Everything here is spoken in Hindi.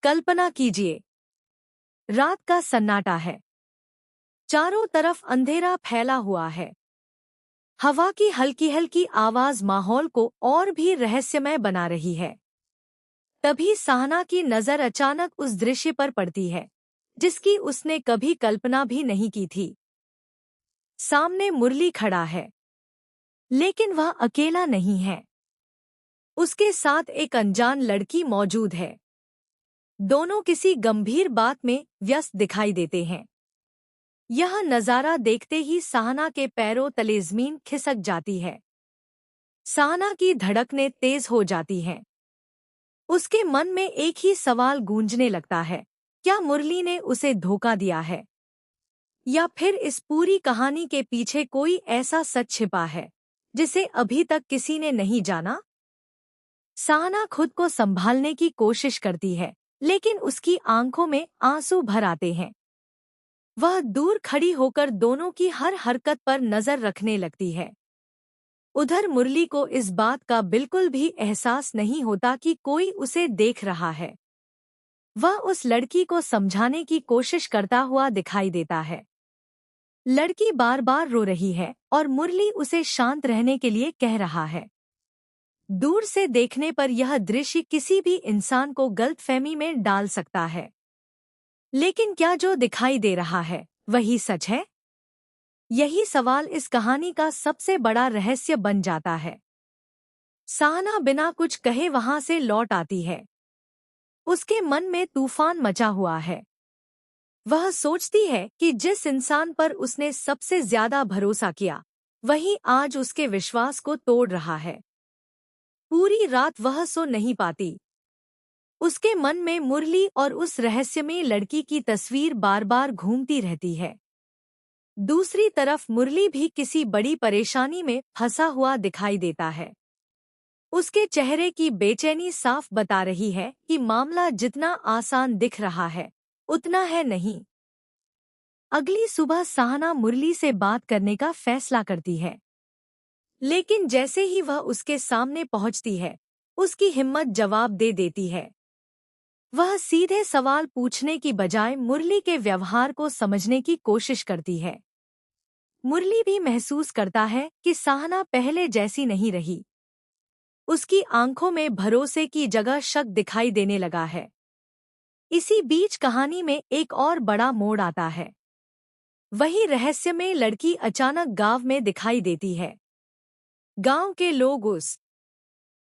कल्पना कीजिए, रात का सन्नाटा है। चारों तरफ अंधेरा फैला हुआ है। हवा की हल्की हल्की आवाज माहौल को और भी रहस्यमय बना रही है। तभी सहना की नजर अचानक उस दृश्य पर पड़ती है जिसकी उसने कभी कल्पना भी नहीं की थी। सामने मुरली खड़ा है, लेकिन वह अकेला नहीं है। उसके साथ एक अनजान लड़की मौजूद है। दोनों किसी गंभीर बात में व्यस्त दिखाई देते हैं। यह नजारा देखते ही सहना के पैरों तले जमीन खिसक जाती है। सहना की धड़कनें तेज हो जाती हैं। उसके मन में एक ही सवाल गूंजने लगता है, क्या मुरली ने उसे धोखा दिया है? या फिर इस पूरी कहानी के पीछे कोई ऐसा सच छिपा है जिसे अभी तक किसी ने नहीं जाना? सहना खुद को संभालने की कोशिश करती है, लेकिन उसकी आंखों में आंसू भर आते हैं। वह दूर खड़ी होकर दोनों की हर हरकत पर नजर रखने लगती है। उधर मुरली को इस बात का बिल्कुल भी एहसास नहीं होता कि कोई उसे देख रहा है। वह उस लड़की को समझाने की कोशिश करता हुआ दिखाई देता है। लड़की बार बार रो रही है और मुरली उसे शांत रहने के लिए कह रहा है। दूर से देखने पर यह दृश्य किसी भी इंसान को गलतफहमी में डाल सकता है। लेकिन क्या जो दिखाई दे रहा है वही सच है? यही सवाल इस कहानी का सबसे बड़ा रहस्य बन जाता है। सहना बिना कुछ कहे वहां से लौट आती है। उसके मन में तूफान मचा हुआ है। वह सोचती है कि जिस इंसान पर उसने सबसे ज्यादा भरोसा किया, वही आज उसके विश्वास को तोड़ रहा है। पूरी रात वह सो नहीं पाती। उसके मन में मुरली और उस रहस्यमयी लड़की की तस्वीर बार बार घूमती रहती है। दूसरी तरफ मुरली भी किसी बड़ी परेशानी में फंसा हुआ दिखाई देता है। उसके चेहरे की बेचैनी साफ बता रही है कि मामला जितना आसान दिख रहा है उतना है नहीं। अगली सुबह सहना मुरली से बात करने का फैसला करती है, लेकिन जैसे ही वह उसके सामने पहुंचती है, उसकी हिम्मत जवाब दे देती है। वह सीधे सवाल पूछने की बजाय मुरली के व्यवहार को समझने की कोशिश करती है। मुरली भी महसूस करता है कि सहना पहले जैसी नहीं रही। उसकी आंखों में भरोसे की जगह शक दिखाई देने लगा है। इसी बीच कहानी में एक और बड़ा मोड़ आता है। वही रहस्यमय लड़की अचानक गांव में दिखाई देती है। गांव के लोग उस